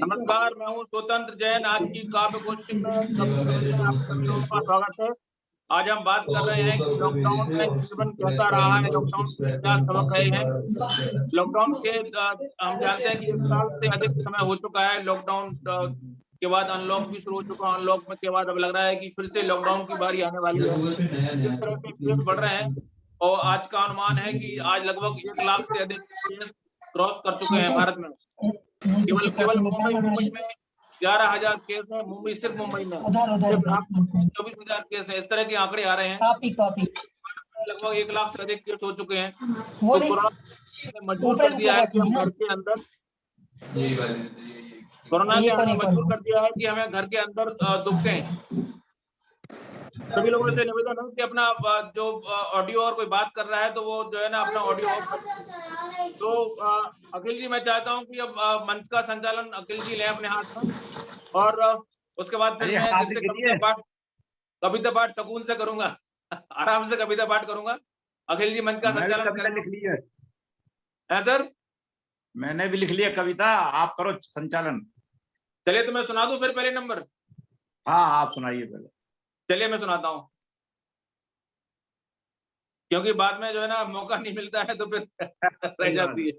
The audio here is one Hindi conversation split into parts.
नमस्कार, मैं हूँ स्वतंत्र जैन। आज की काव्य गोष्ठी में आप सभी लोगों का स्वागत है। आज हम बात कर रहे हैं कि लॉकडाउन में जीवन कैसा रहा है, लॉकडाउन के क्या सबक रहे हैं। लॉकडाउन के हम जानते हैं कि 1 साल से अधिक समय हो चुका है। लॉकडाउन के बाद अनलॉक भी शुरू हो चुका है। अनलॉक में के बाद अब लग रहा है कि फिर से लॉकडाउन की बारी आने वाली है। जिस तरह से केस बढ़ रहे हैं और आज का अनुमान है कि आज लगभग 1 लाख से अधिक केस क्रॉस कर चुके हैं भारत में। केवल मुंबई में 11,000 केस है। मुंबई, सिर्फ मुंबई में सिर्फ नागपुर में 24,000 केस है। इस तरह के आंकड़े आ रहे हैं। लगभग 1 लाख से अधिक केस हो चुके हैं। तो कोरोना ने मजबूर कर दिया है कि हम घर के अंदर कोरोना ने हमें मजबूर कर दिया है कि हमें घर के अंदर दुबकें। सभी लोगों से निवेदन है कि अपना जो ऑडियो और कोई बात कर रहा है तो वो जो है ना अपना ऑडियो ऑफ कर। तो अखिल जी, मैं चाहता हूँ कि अब मंच का संचालन अखिल जी लें अपने हाथ में और उसके बाद फिर मैं जिससे कविता पाठ सुकून से करूंगा आराम से कविता पाठ करूंगा। अखिल जी मंच का संचालन करें। लिख ली है सर, मैंने भी लिख लिया कविता, आप करो संचालन। चलिए तो मैं सुना दूं फिर पहले नंबर। हाँ, आप सुनाइए पहले। चलिए मैं सुनाता हूँ, क्योंकि बाद में जो है ना मौका नहीं मिलता है तो फिर रह जाती है।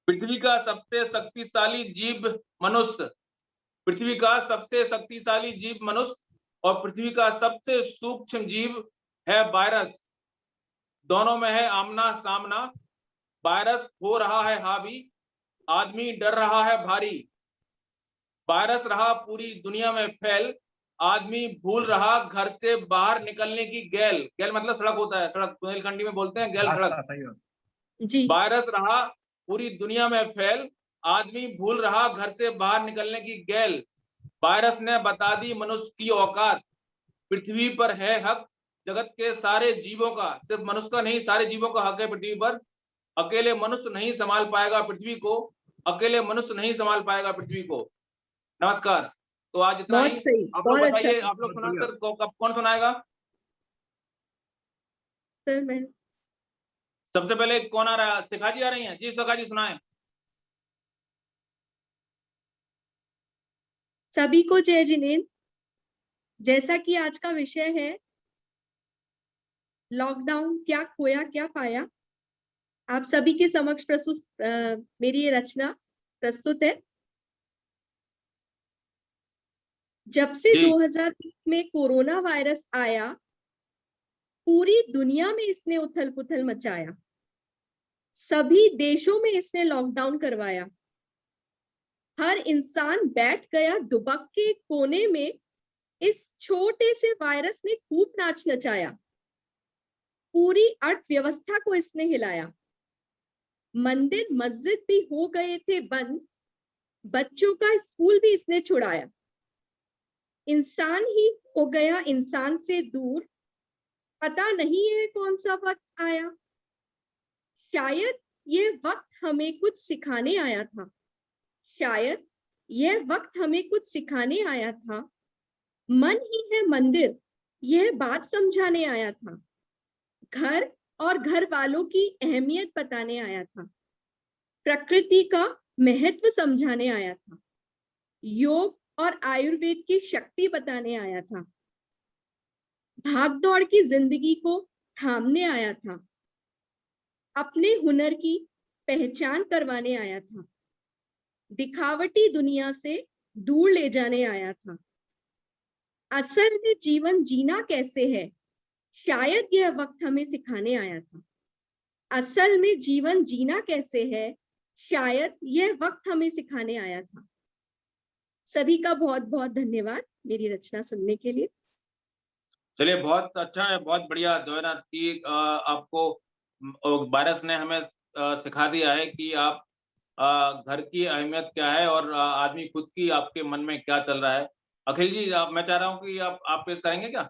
पृथ्वी का सबसे शक्तिशाली जीव मनुष्य, पृथ्वी का सबसे शक्तिशाली जीव मनुष्य और पृथ्वी का सबसे सूक्ष्म जीव है वायरस। दोनों में है आमना सामना। वायरस हो रहा है हावी, आदमी डर रहा है भारी। वायरस रहा पूरी दुनिया में फैल, आदमी भूल रहा घर से बाहर निकलने की गैल। गैल मतलब सड़क होता है, सड़क बुंदेलखंडी में बोलते हैं गैल, सड़क जी। वायरस रहा पूरी दुनिया में फैल, आदमी भूल रहा घर से बाहर निकलने की गैल। वायरस ने बता दी मनुष्य की औकात, पृथ्वी पर है हक जगत के सारे जीवों का। सिर्फ मनुष्य का नहीं, सारे जीवों का हक है पृथ्वी पर। अकेले मनुष्य नहीं संभाल पाएगा पृथ्वी को, अकेले मनुष्य नहीं संभाल पाएगा पृथ्वी को। नमस्कार। तो आज इतना ही। आप लोग बताइए, आप लोग सुना सर, कौन सुनाएगा? सर मैं सबसे पहले कौन आ रहा है? शिखा जी आ रही हैं? जी शिखा जी सुनाएं। सभी को जय जिनेंद्र। जैसा कि आज का विषय है लॉकडाउन, क्या खोया क्या पाया, आप सभी के समक्ष प्रस्तुत मेरी ये रचना प्रस्तुत है। जब से 2020 में कोरोना वायरस आया, पूरी दुनिया में इसने उथल पुथल मचाया। सभी देशों में इसने लॉकडाउन करवाया। हर इंसान बैठ गया दुबक के कोने में। इस छोटे से वायरस ने खूब नाच नचाया। पूरी अर्थव्यवस्था को इसने हिलाया। मंदिर मस्जिद भी हो गए थे बंद, बच्चों का स्कूल भी इसने छुड़ाया। इंसान ही हो गया इंसान से दूर, पता नहीं है कौन सा वक्त आया। शायद ये वक्त हमें कुछ सिखाने आया था। शायद यह वक्त हमें कुछ सिखाने आया था। मन ही है मंदिर, यह बात समझाने आया था। घर और घर वालों की अहमियत बताने आया था। प्रकृति का महत्व समझाने आया था। योग और आयुर्वेद की शक्ति बताने आया था। भागदौड़ की जिंदगी को थामने आया था। अपने हुनर की पहचान करवाने आया था। दिखावटी दुनिया से दूर ले जाने आया था। असल में जीवन जीना कैसे है, शायद यह वक्त हमें सिखाने आया था। असल में जीवन जीना कैसे है, शायद यह वक्त हमें सिखाने आया था। सभी का बहुत बहुत धन्यवाद मेरी रचना सुनने के लिए। चलिए, बहुत अच्छा है, बहुत बढ़िया जो है ना कि आपको वायरस ने हमें सिखा दिया है कि आप घर की अहमियत क्या है और आदमी खुद की आपके मन में क्या चल रहा है। अखिल जी, मैं चाह रहा हूँ कि आप पेश करेंगे क्या?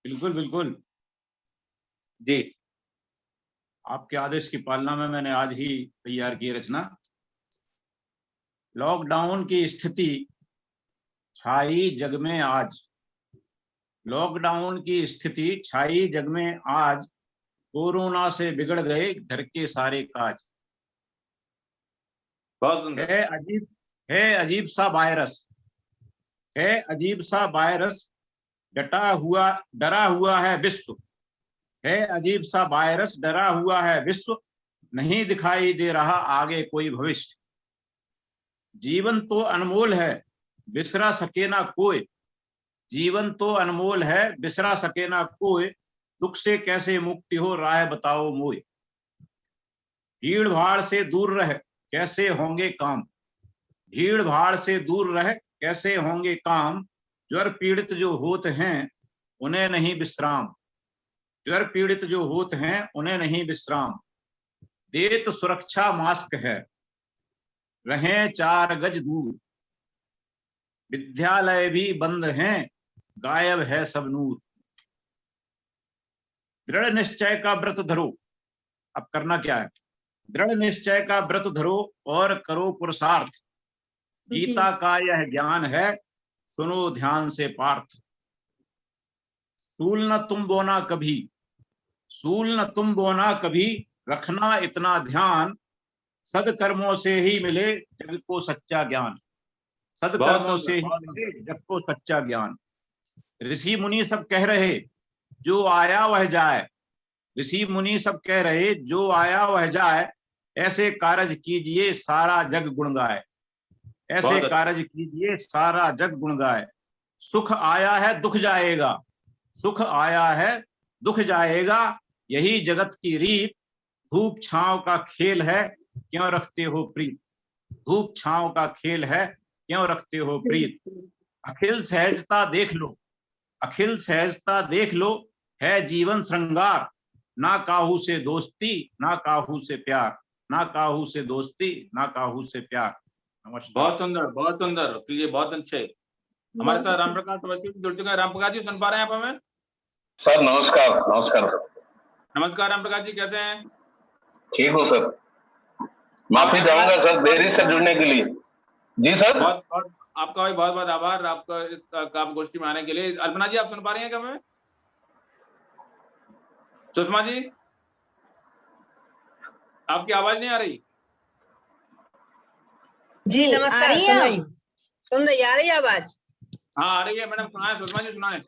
बिल्कुल बिल्कुल जी। आपके आदेश की पालना में मैंने आज ही तैयार की रचना। लॉकडाउन की स्थिति छाई जग में आज। लॉकडाउन की स्थिति छाई जग में आज, कोरोना से बिगड़ गए घर के सारे काज। बहुत सुंदर। है अजीब सा वायरस, है अजीब सा वायरस, डरा हुआ है विश्व, है अजीब सा वायरस, डरा हुआ है विश्व, नहीं दिखाई दे रहा आगे कोई भविष्य। जीवन तो अनमोल है, बिसरा सके ना कोई, जीवन तो अनमोल है, बिसरा सके ना कोई, दुख से कैसे मुक्ति हो राह बताओ मोय। भीड़ भाड़ से दूर रह कैसे होंगे काम, भीड़ भाड़ से दूर रह कैसे होंगे काम, ज्वर पीड़ित जो होते हैं उन्हें नहीं विश्राम, ज्वर पीड़ित जो होते हैं उन्हें नहीं विश्राम। देत सुरक्षा मास्क है, रहें 4 गज दूर, विद्यालय भी बंद हैं, गायब है सब नूर। दृढ़ निश्चय का व्रत धरो, अब करना क्या है, दृढ़ निश्चय का व्रत धरो और करो पुरुषार्थ, गीता का यह ज्ञान है, सुनो ध्यान से पार्थ। सूल न तुम बोना कभी, सूल न तुम बोना कभी, रखना इतना ध्यान, सदकर्मों से ही मिले जग को सच्चा ज्ञान, सदकर्मों से ही मिले जग को सच्चा ज्ञान। ऋषि मुनि सब कह रहे जो आया वह जाए, ऋषि मुनि सब कह रहे जो आया वह जाए, ऐसे कारज कीजिए सारा जग गुण गाए, ऐसे कारज कीजिए सारा जग गुण गाए। सुख आया है दुख जाएगा, सुख आया है दुख जाएगा, यही जगत की रीत, धूप छांव का खेल है क्यों रखते हो प्रीत, धूप छांव का खेल है क्यों रखते हो प्रीत। अखिल सहजता देख लो, अखिल सहजता देख लो, है जीवन श्रृंगार, ना काहू से दोस्ती ना काहू से प्यार, ना काहू से दोस्ती ना काहू से प्यार। नमस्कार। बहुत सुंदर, बहुत सुंदर, ये बहुत अच्छे। हमारे साथ राम प्रकाश जुड़ चुके हैं। राम प्रकाश जी सुन पा रहे हैं आप हमें? सर नमस्कार। नमस्कार सर। नमस्कार राम प्रकाश जी, कैसे हैं? ठीक हो सर, माफी चाहूंगा सर देरी से जुड़ने के लिए। जी सर। बहुत बहुत आपका भी बहुत बहुत आभार आपका इस काम गोष्ठी में आने के लिए। अल्पना जी आप सुन पा रही हैं क्या हमें? सुषमा जी आपकी आवाज नहीं आ रही? जी नमस्कार, सुन रही आ रही है आवाज? हाँ आ रही है मैडम, सुनाए सुषमा जी सुनाए।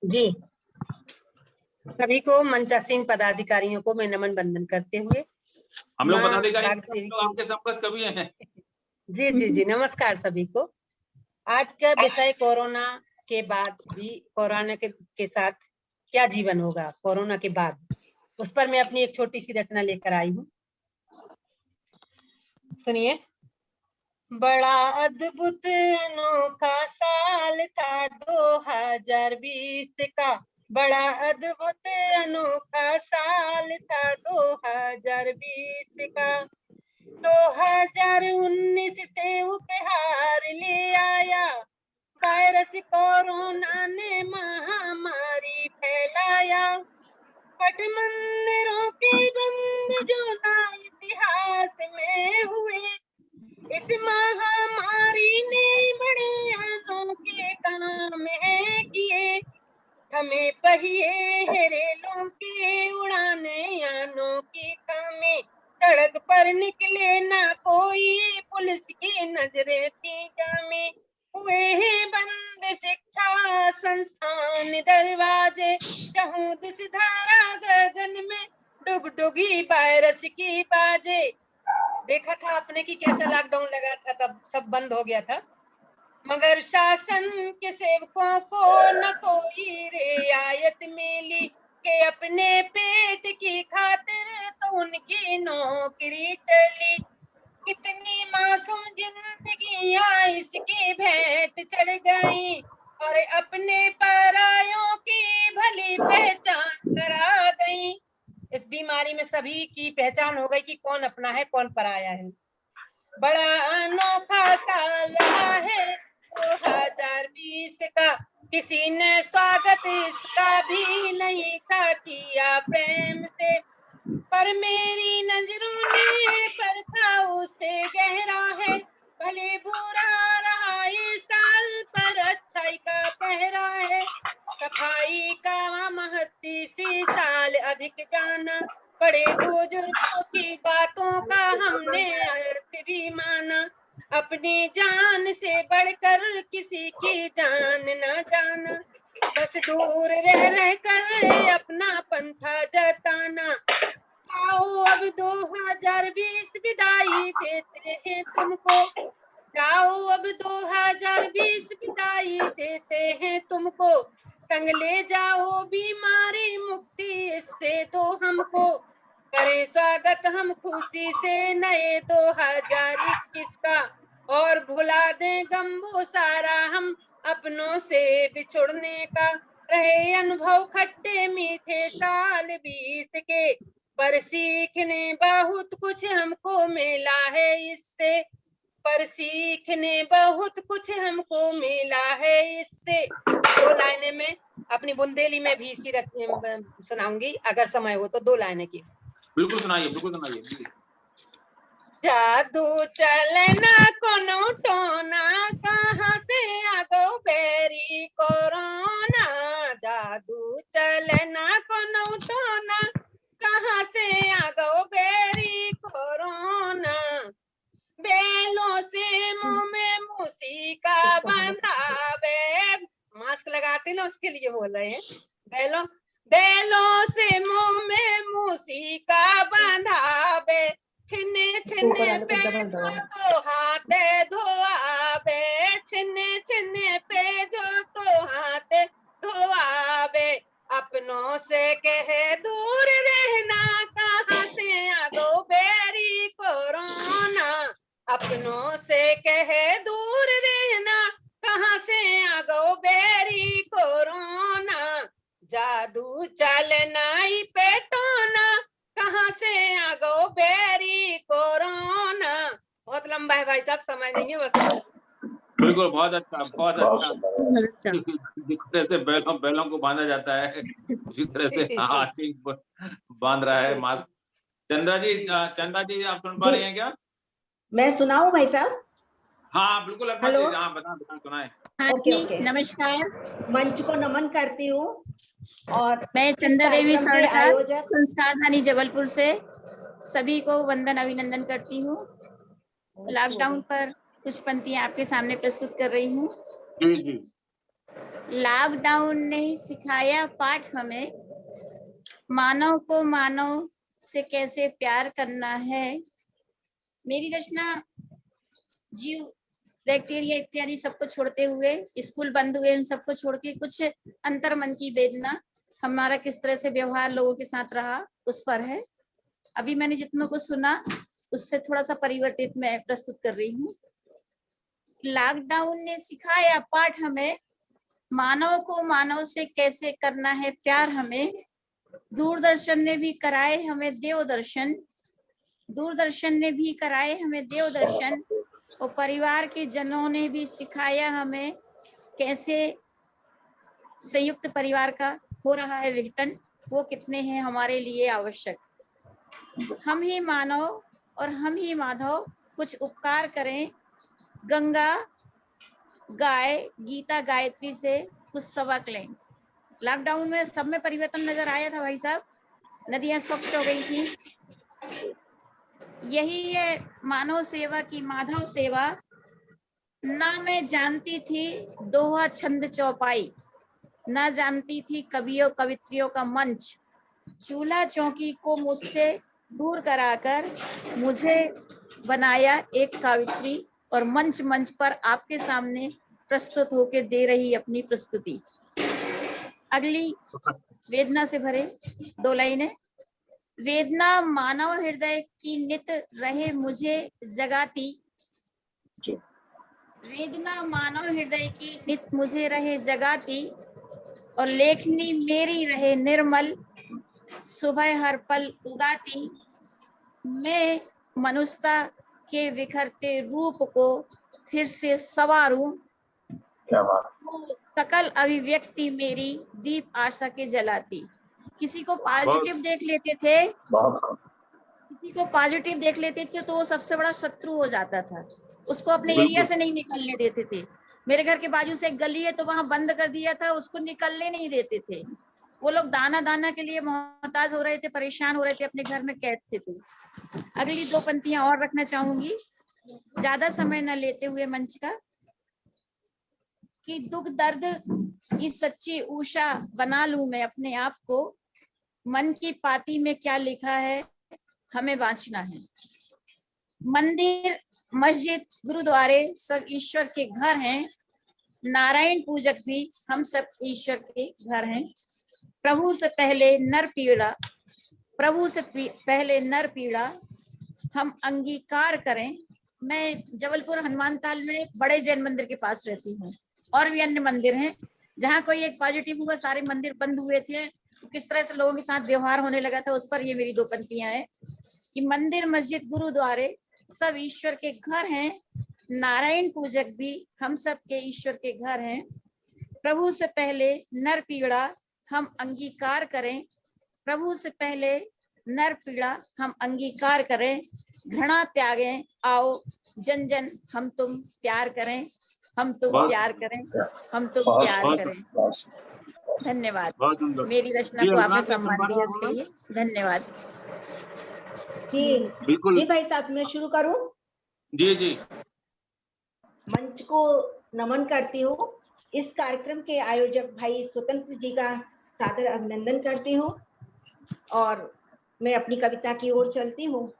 जी सभी को मंचासीन पदाधिकारियों को मैं नमन बंदन करते हुए, हम लोग पदाधिकारी आपके समकक्ष कभी हैं। जी जी जी नमस्कार सभी को। आज का विषय कोरोना के बाद भी, कोरोना के साथ क्या जीवन होगा कोरोना के बाद, उस पर मैं अपनी एक छोटी सी रचना लेकर आई हूँ, सुनिए। बड़ा अद्भुत अनोखा साल था 2020 का, बड़ा अद्भुत अनोखा साल था 2020 का। 2019 से उपहार ले आया, वायरस कोरोना ने महामारी फैलाया। पट मंदिरों के बंद जो ना इतिहास में हुए, इस महामारी ने बड़े अनोखे काम है किए। थमे पहिए रेलों के उड़ाने अनोखी कामें, सड़क पर निकले ना कोई पुलिस की नजरें थी जामे। हुए हैं बंद शिक्षा संस्थान दरवाजे, चाहूं दिस धारा गगन में डुगडुगी वायरस की बाजे। देखा था आपने कि कैसा लॉकडाउन लगा था, तब सब बंद हो गया था, मगर शासन के सेवकों को न कोई रियायत मिली कि अपने पेट की खातिर तो उनकी नौकरी चली। कितनी मासूम जिंदगियां इसकी भेंट चढ़ गई, और अपने परायों की भली पहचान करा गई। इस बीमारी में सभी की पहचान हो गई कि कौन अपना है कौन पराया है। बड़ा अनोखा साल रहा है 2020 का, किसी ने स्वागत इसका भी नहीं था किया प्रेम से, पर मेरी नजरों ने परखा उसे गहरा है। भले बुरा रहा ये साल पर अच्छाई का पहरा है, सफाई का महत्व सी साल अधिक जाना, बड़े बुजुर्गों की बातों का हमने अर्थ भी माना। अपनी जान से बढ़कर किसी की जान न जाना, बस दूर रह रह कर अपना पंथा जताना। जाओ अब 2020 विदाई देते हैं तुमको, जाओ अब 2020 विदाई देते हैं तुमको, संग ले जाओ बीमारी मुक्ति इससे दो हमको, करें स्वागत हम खुशी से नए 2021 का, और भुला दें गम वो सारा हम अपनों से बिछुड़ने का। रहे अनुभव खट्टे मीठे साल 20 के, पर सीखने बहुत कुछ हमको मिला है इससे, पर सीखने बहुत कुछ हमको मिला है इससे। 2 लाइनें में अपनी बुंदेली में भी इसी सुनाऊंगी, अगर समय हो तो 2 लाइनें की। बिल्कुल सुनाइए, बिल्कुल सुनाइए। जादू चलना कोनो टोना, कहाँ से आ गो बेरी कोरोना, जादू चलना कोनो टोना, कहाँ से आ गो बेरी कोरोना, बैलों से मुंह में मूसिका बंधावे, मास्क लगाते ना उसके लिए बोल रहे हैं, बैलों से मुंह में मूसिका बंधावे, छिन्ने छिन्ने पे जो तो हाथ धोआवे, छिन्ने छिन्ने पे जो तो हाथ धोआवे, अपनों से कहे दूर रहना, कहाँ से आ गो बेरी कोरोना, अपनों से कहे दूर रहना, कहाँ से आ गो बेरी कोरोना, जादू चलना ही पेटोना, कहाँ से आ गो बेरी कोरोना। बहुत लंबा है भाई साहब, समय नहीं है बस। बिल्कुल, बहुत अच्छा, बहुत अच्छा। अच्छा। जिस तरह से बैलों को बांधा जाता है, उसी तरह से आदमी बांध रहा है मास्क। चंद्रा जी आप सुन पा रही हैं क्या? मैं सुनाऊं भाई साहब? हाँ बिल्कुल, हेलो। हाँ बता सुनाए। हाँ ओके, जी, ओके। नमस्कार। मंच को नमन करती हूँ और मैं इस चंदा देवी कार्यक्रम के सरकार, आयोजक संस्कारधानी जबलपुर से सभी को वंदन अभिनंदन करती हूँ। लॉकडाउन पर कुछ पंक्तियां आपके सामने प्रस्तुत कर रही हूँ। जी जी। लॉकडाउन ने सिखाया पाठ हमें, मानव को मानव से कैसे प्यार करना है। मेरी रचना जीव, बैक्टीरिया इत्यादि सबको छोड़ते हुए, स्कूल बंद हुए, इन सबको छोड़ के कुछ अंतर मन की वेदना, हमारा किस तरह से व्यवहार लोगों के साथ रहा, उस पर है। अभी मैंने जितनों को सुना उससे थोड़ा सा परिवर्तित मैं प्रस्तुत कर रही हूँ। लॉकडाउन ने सिखाया पाठ हमें, मानव को मानव से कैसे करना है प्यार हमें। दूरदर्शन ने भी कराए हमें देव दर्शन, दूरदर्शन ने भी कराए हमें देव दर्शन, और परिवार के जनों ने भी सिखाया हमें कैसे संयुक्त परिवार का हो रहा है विघटन, वो कितने हैं हमारे लिए आवश्यक। हम ही मानव और हम ही माधव कुछ उपकार करें, गंगा गाय गीता गायत्री से कुछ सबक लें। लॉकडाउन में सब में परिवर्तन नजर आया था भाई साहब, नदियां स्वच्छ हो गई थी। यही है मानव सेवा की माधव सेवा। ना मैं जानती थी दोहा छंद चौपाई, ना जानती थी कवियों कवित्रियों का मंच। चूल्हा चौकी को मुझसे दूर कराकर मुझे बनाया एक कवित्री, और मंच मंच पर आपके सामने प्रस्तुत होकर दे रही अपनी प्रस्तुति। अगली वेदना से भरे 2 लाइनें। वेदना मानव हृदय की नित रहे मुझे जगाती, वेदना मानव हृदय की नित मुझे रहे जगाती, और लेखनी मेरी रहे निर्मल सुबह हर पल उगाती। मैं मनुष्यता के विखरते रूप को फिर से संवारूं, क्या बात। सकल अभिव्यक्ति मेरी दीप आशा के जलाती। किसी को पॉजिटिव देख लेते थे, किसी को पॉजिटिव देख लेते थे तो वो सबसे बड़ा शत्रु हो जाता था, उसको अपने एरिया से नहीं निकलने देते थे। मेरे घर के बाजू से एक गली है तो वहां बंद कर दिया था, उसको निकलने नहीं देते थे। वो लोग दाना दाना के लिए मोहताज हो रहे थे, परेशान हो रहे थे, अपने घर में कैद थे। तो अगली 2 पंक्तियां और रखना चाहूंगी। ज्यादा समय न लेते हुए मंच का, कि दुख दर्द की सच्ची उषा बना लूं मैं अपने आप को, मन की पाती में क्या लिखा है हमें वांचना है। मंदिर, मस्जिद, गुरुद्वारे सब ईश्वर के घर हैं, नारायण पूजक भी हम सब ईश्वर के घर हैं। प्रभु से पहले नर पीड़ा, प्रभु से पहले नर पीड़ा हम अंगीकार करें। मैं जबलपुर हनुमान ताल में बड़े जैन मंदिर के पास रहती हूँ, और भी अन्य मंदिर हैं जहाँ कोई एक पॉजिटिव हुआ, सारे मंदिर बंद हुए थे, तो किस तरह से लोगों के साथ व्यवहार होने लगा था, उस पर ये मेरी 2 पंक्तियां हैं कि मंदिर, मस्जिद, गुरुद्वारे सब ईश्वर के घर हैं, नारायण पूजक भी हम सब के ईश्वर के घर हैं। प्रभु से पहले नर पीड़ा हम अंगीकार करें, प्रभु से पहले नर पीड़ा हम अंगीकार करें, घृणा त्यागें, आओ जन जन हम तुम प्यार करें, हम तुम बहुत- प्यार करें, हम तुम बहुत- प्यार बहुत- करें। धन्यवाद, बहुत सुंदर। मेरी रचना जी, को आपने अनुराग जी, सम्मान संवाद दिया बोलो। इसके लिए धन्यवाद। जी बिल्कुल। जी भाई साहब, मैं शुरू करूं? जी जी मंच को नमन करती हूँ। इस कार्यक्रम के आयोजक भाई स्वतंत्र जी का सादर अभिनंदन करती हूँ और मैं अपनी कविता की ओर चलती हूँ।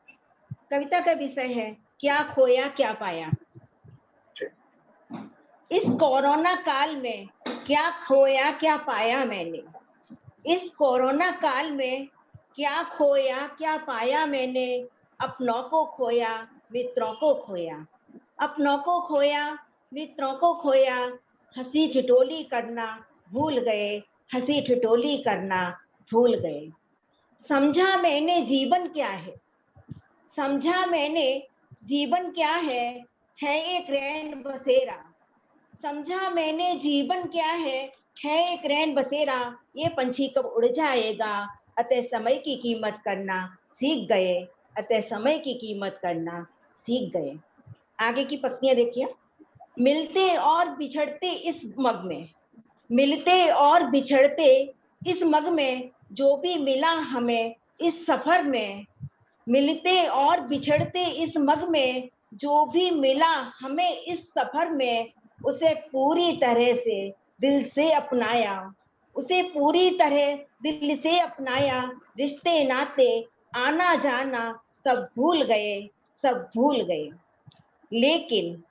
कविता का विषय है क्या खोया क्या पाया। इस कोरोना काल में क्या खोया क्या पाया मैंने, इस कोरोना काल में क्या खोया क्या पाया मैंने, अपनों को खोया मित्रों को खोया, अपनों को खोया मित्रों को खोया, हंसी ठिठोली करना भूल गए, हंसी ठिठोली करना भूल गए। समझा मैंने जीवन क्या है, समझा मैंने जीवन क्या है एक रैन बसेरा। समझा मैंने जीवन क्या है एक रैन बसेरा, ये पंछी कब उड़ जाएगा, अतः समय की कीमत करना सीख गए, अतः समय की कीमत करना सीख गए। आगे की पंक्तियां देखिए। मिलते और बिछड़ते इस मग में, मिलते और बिछड़ते इस मग में, जो भी मिला हमें इस सफर में, मिलते और बिछड़ते इस मग में, जो भी मिला हमें इस सफर में, उसे पूरी तरह से दिल से अपनाया, उसे पूरी तरह दिल से अपनाया, रिश्ते नाते आना जाना सब भूल गए, सब भूल गए। लेकिन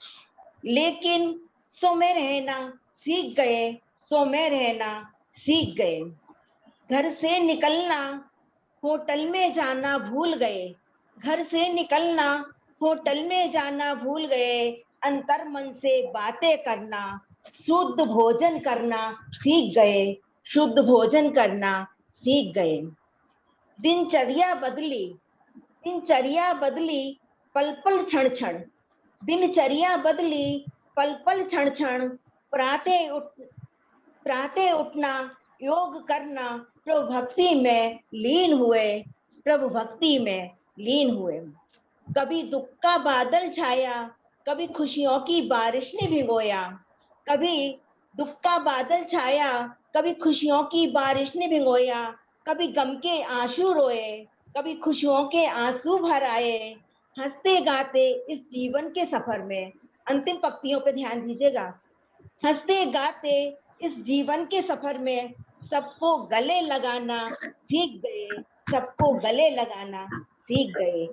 लेकिन सो में रहना सीख गए, सो में रहना सीख गए। घर से निकलना होटल में जाना भूल गए, घर से निकलना होटल में जाना भूल गए, अंतर मन से बातें करना, शुद्ध भोजन करना सीख गए, शुद्ध भोजन करना सीख गए। दिनचर्या बदली, दिनचर्या बदली पल पल क्षण क्षण, दिनचर्या बदली पल पल क्षण क्षण, प्रातः उठना योग करना, प्रभु भक्ति में लीन हुए, प्रभु भक्ति में लीन हुए। कभी दुख का बादल छाया, कभी खुशियों की बारिश ने भिगोया, कभी दुख का बादल छाया, कभी खुशियों की बारिश ने भिगोया, कभी गम के आंसू रोए, कभी खुशियों के आंसू भर आए, हंसते गाते इस जीवन के सफर में। अंतिम पंक्तियों पे ध्यान दीजिएगा। हंसते गाते इस जीवन के सफर में, सबको गले लगाना सीख गए, सबको गले लगाना सीख गए।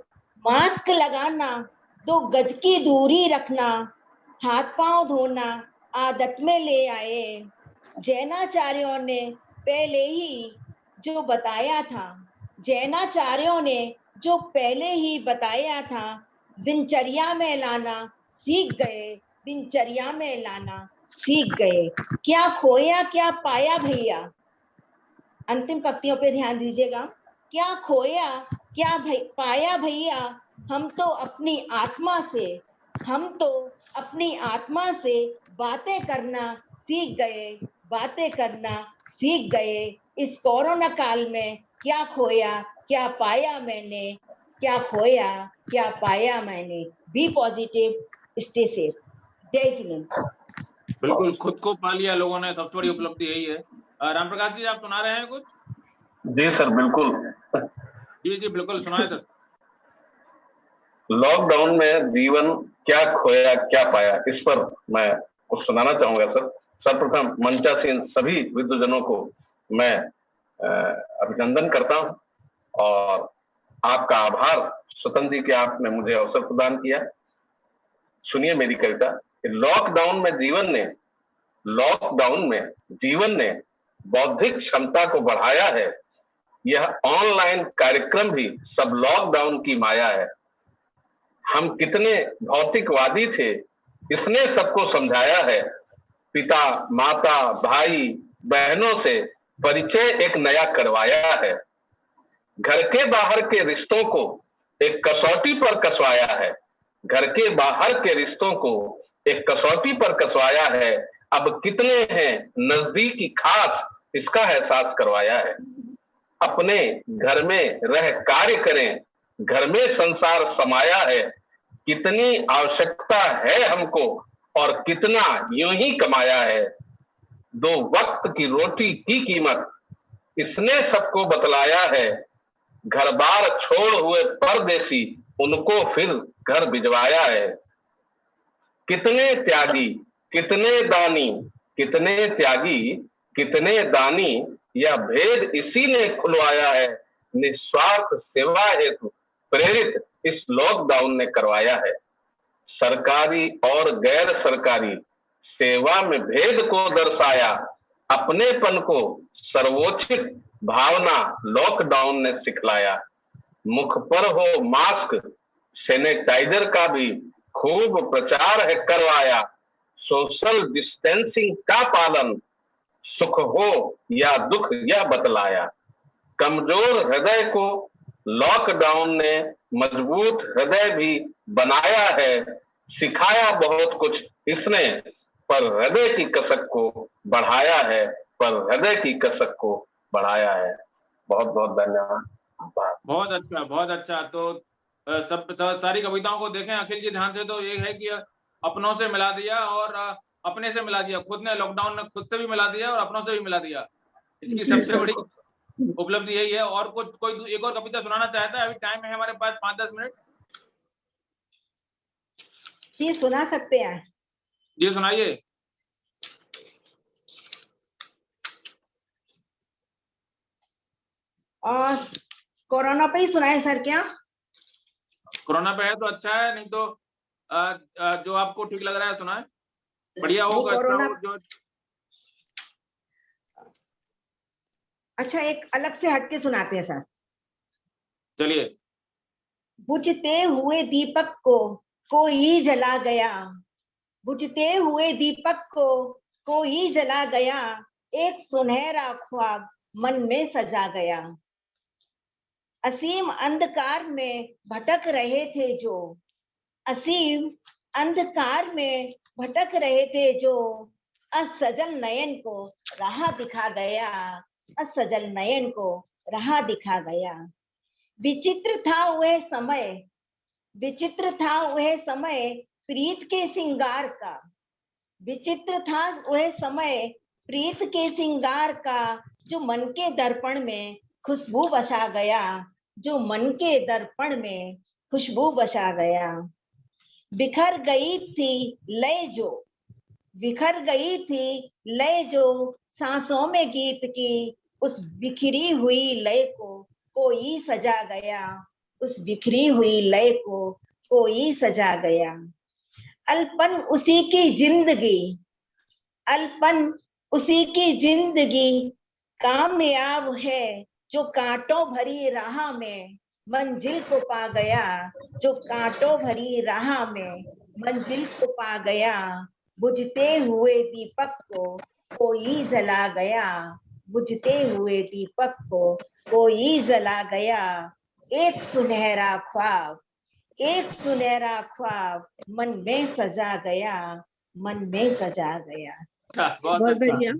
मास्क लगाना, 2 गज की दूरी रखना, हाथ पांव धोना आदत में ले आए। जैनाचार्यों ने पहले ही जो बताया था, जैनाचार्यों ने जो पहले ही बताया था, दिनचर्या में लाना सीख गए, दिनचर्या में लाना सीख गए। क्या खोया क्या पाया भैया। अंतिम पंक्तियों पे ध्यान दीजिएगा। क्या खोया क्या पाया भैया, हम तो अपनी आत्मा से, हम तो अपनी आत्मा से बातें करना सीख गए, बातें करना सीख गए। इस कोरोना काल में क्या खोया क्या पाया मैंने, क्या खोया क्या पाया मैंने। Be positive, stay safe. जय श्री हिंद। बिल्कुल, खुद को पा लिया लोगों ने, सबसे बड़ी उपलब्धि यही है। राम प्रकाश जी, आप सुना रहे हैं कुछ? जी सर, बिल्कुल। जी जी बिल्कुल, सुनाए सर। लॉकडाउन में जीवन क्या खोया क्या पाया, इस पर मैं कुछ सुनाना चाहूंगा सर। सर्वप्रथम मंचासीन सभी विद्वजनों को मैं अभिनंदन करता हूं और आपका आभार स्वतंत्र जी कि आपने मुझे अवसर प्रदान किया। सुनिए मेरी कविता। लॉकडाउन में जीवन ने बौद्धिक क्षमता को बढ़ाया है। यह ऑनलाइन कार्यक्रम भी सब लॉकडाउन की माया है। हम कितने भौतिकवादी थे, इसने सबको समझाया है। पिता, माता, भाई, बहनों से परिचय एक नया करवाया है। घर के बाहर के रिश्तों को एक कसौटी पर कसवाया है। घर के बाहर के रिश्तों को एक कसौटी पर कसवाया है। अब कितने हैं नजदीकी खास, इसका एहसास करवाया है। अपने घर में रह कार्य करें, घर में संसार समाया है। कितनी आवश्यकता है हमको और कितना यूं ही कमाया है। 2 वक्त की रोटी की कीमत इसने सबको बतलाया है। घर बार छोड़ हुए परदेसी, उनको फिर घर भिजवाया है। कितने त्यागी, कितने दानी, कितने त्यागी, कितने दानी, यह भेद इसी ने खुलवाया है। निस्वार्थ सेवा हेतु प्रेरित इस लॉकडाउन ने करवाया है। सरकारी और गैर सरकारी सेवा में भेद को दर्शाया। अपनेपन को सर्वोच्च भावना लॉकडाउन ने सिखलाया। मुख पर हो मास्क, सैनिटाइजर का भी खूब प्रचार है करवाया। सोशल डिस्टेंसिंग का पालन, सुख हो या दुख यह बतलाया। कमजोर हृदय को लॉकडाउन ने मजबूत हृदय भी बनाया है। सिखाया बहुत कुछ इसने, पर हृदय की कसक को बढ़ाया है, पर हृदय की कसक को बढ़ाया है। बहुत बहुत धन्यवाद। बहुत अच्छा, बहुत अच्छा। तो सारी कविताओं को देखें अखिल जी ध्यान से, तो ये है कि अपनों से मिला दिया और अपने से मिला दिया। खुद ने लॉकडाउन में खुद से भी मिला दिया और अपनों से भी मिला दिया। इसकी सबसे बड़ी उपलब्धि यही है। और कोई एक और कविता सुनाना चाहता है? अभी टाइम है हमारे पास 5-10 मिनट। जी सुना सकते हैं। जी सुनाइए। और कोरोना पे ही सुनाए सर क्या? कोरोना पे है तो अच्छा है, नहीं तो जो आपको ठीक लग रहा है सुनाए, बढ़िया हो, कोरोना जो अच्छा एक अलग से हटके सुनाते हैं सर। चलिए। बुझते हुए दीपक को कोई जला गया। बुझते हुए दीपक को कोई जला गया। एक सुनहरा ख्वाब मन में सजा गया। असीम अंधकार में भटक रहे थे जो, असीम अंधकार में भटक रहे थे जो, असजल नयन को राह दिखा गया। असजल नयन को राह दिखा गया। विचित्र था वह समय, विचित्र था वह समय प्रीत के सिंगार का। विचित्र था वह समय प्रीत के सिंगार का, जो मन के दर्पण में खुशबू बसा गया। जो मन के दर्पण में खुशबू बसा गया। बिखर गई थी लय जो, बिखर गई थी लय जो सांसों में गीत की। उस बिखरी हुई लय को कोई सजा गया। उस बिखरी हुई लय को कोई सजा गया। अल्पन उसी की जिंदगी, अल्पन उसी की जिंदगी कामयाब है, जो कांटों भरी राह में मंजिल को पा गया। जो कांटों भरी राह में मंजिल को पा गया। बुझते हुए दीपक को कोई जला गया। बुझते हुए दीपक को कोई जला गया। एक सुनहरा ख्वाब, एक सुनहरा ख्वाब मन में सजा गया। मन में सजा गया। बहुत बढ़िया।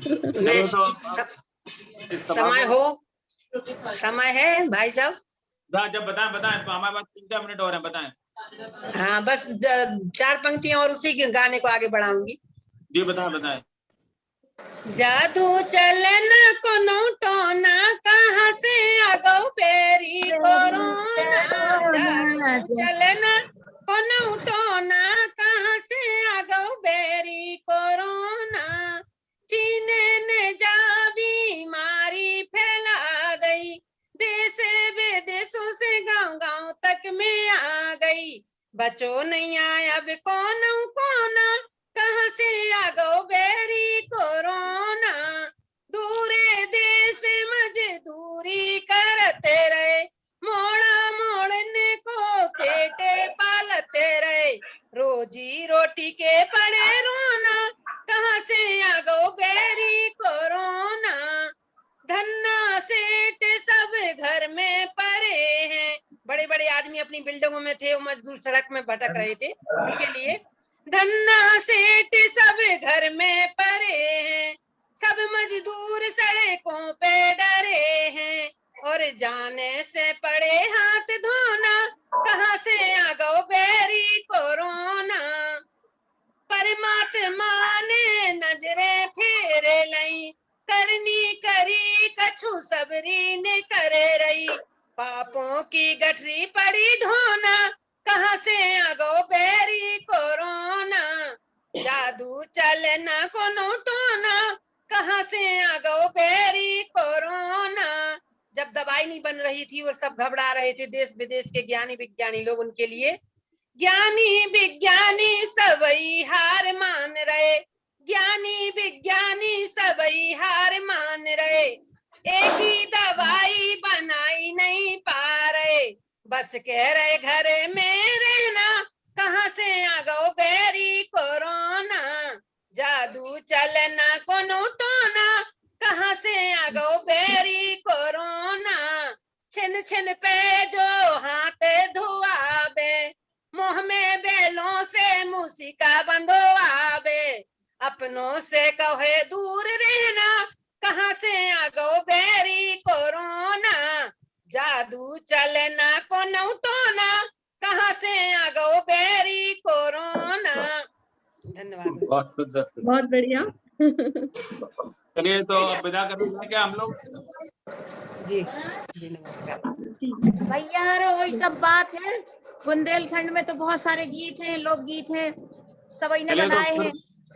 चलो तो समय हो, समय है भाई साहब? जब बताएं तो हमारे पास 3-4 मिनट और हैं, बताएं। हाँ बस 4 पंक्तियां और उसी के गाने को आगे बढ़ाऊंगी। जी बताएं। जादू चलन कोनो टोना कहाँ से आगो बेरी कोरोना। जादू चलन कोनो टोना कहाँ से आगो बेरी कोरोना। चीन ने जा बीमारी फैला गई, देश विदेशों से गांव-गांव तक में आ गई। बचो नहीं आया अब कोना कहाँ से आ गो बेरी कोरोना। दूरे देश मजदूरी करते रहे, मोड़ा मोड़ने को पेटे पालते रहे। रोजी रोटी के पड़े रोना, कहाँ से आ गो बेरी कोरोना। धन्ना सेठ सब घर में पड़े हैं, बड़े बड़े आदमी अपनी बिल्डिंगों में थे, वो मजदूर सड़क में भटक रहे थे, उनके लिए धन्ना सेठ सब घर में पड़े हैं। सब मजदूर सड़कों पे डरे हैं, और जाने से पड़े हाथ धोना, कहाँ से आ गो बेरी कोरोना। परमात्मा ने नजरें फेरे लई, करनी करी कछु सबरी ने करे रही। पापों की गठरी पड़ी ढोना, कहाँ से आ गो बेरी कोरोना। जादू चलना कोनो टोना, कहाँ से आ गो बेरी कोरोना। जब दवाई नहीं बन रही थी और सब घबरा रहे थे, देश विदेश के ज्ञानी विज्ञानी लोग, उनके लिए ज्ञानी विज्ञानी सबई हार मान रहे। ज्ञानी विज्ञानी सबई हार मान रहे, एक ही दवाई बनाई नहीं पा रहे। बस कह रहे घर में रहना, कहाँ से आ गो बेरी कोरोना। जादू चलना कोनो टोना, कहाँ से आ गो बेरी कोरोना। छिन छिन पे जो हाथ धुआबे, मुंह में बेलों से मूसिका बंधवाबे। अपनों से कहे दूर रहना, कहाँ से आ गो बेरी कोरोना। जादू चलना कोनो टोना, कहाँ से आ गो बेरी कोरोना। धन्यवाद। बहुत बढ़िया। चलिए तो अब विदा करेंगे क्या हम लोग? जी जी नमस्कार। भैया रो वही सब बात है। बुंदेलखंड में तो बहुत सारे गीत हैं, लोकगीत हैं, सब इन्हें चलिए तो बनाए हैं।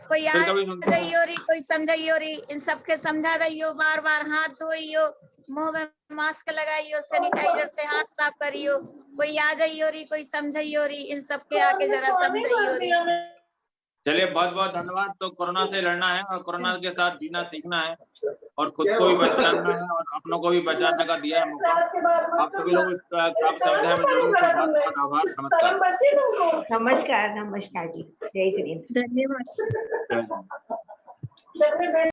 कोई फिर कभी सुनते हैं। रही कोई समझाइयो रही, इन सबके समझा दियो, बार बार हाथ धोइयो, मुंह में मास्क लगाइयो, सैनिटाइजर से हाथ साफ करियो। कोई आ जाइयो रही, कोई समझाइयो रही, इन सबके आके जरा समझाइयो रही। चलिए बहुत बहुत धन्यवाद। तो कोरोना से लड़ना है और कोरोना के साथ जीना सीखना है, और खुद को भी बचाना है और अपनों को भी बचाने का दिया है मौका। आप सभी लोग इस समझाने में जुड़े, तो बहुत बहुत आभार। नमस्कार। नमस्कार नमस्कार जी, जय श्री राम। धन्यवाद। जय हिंद।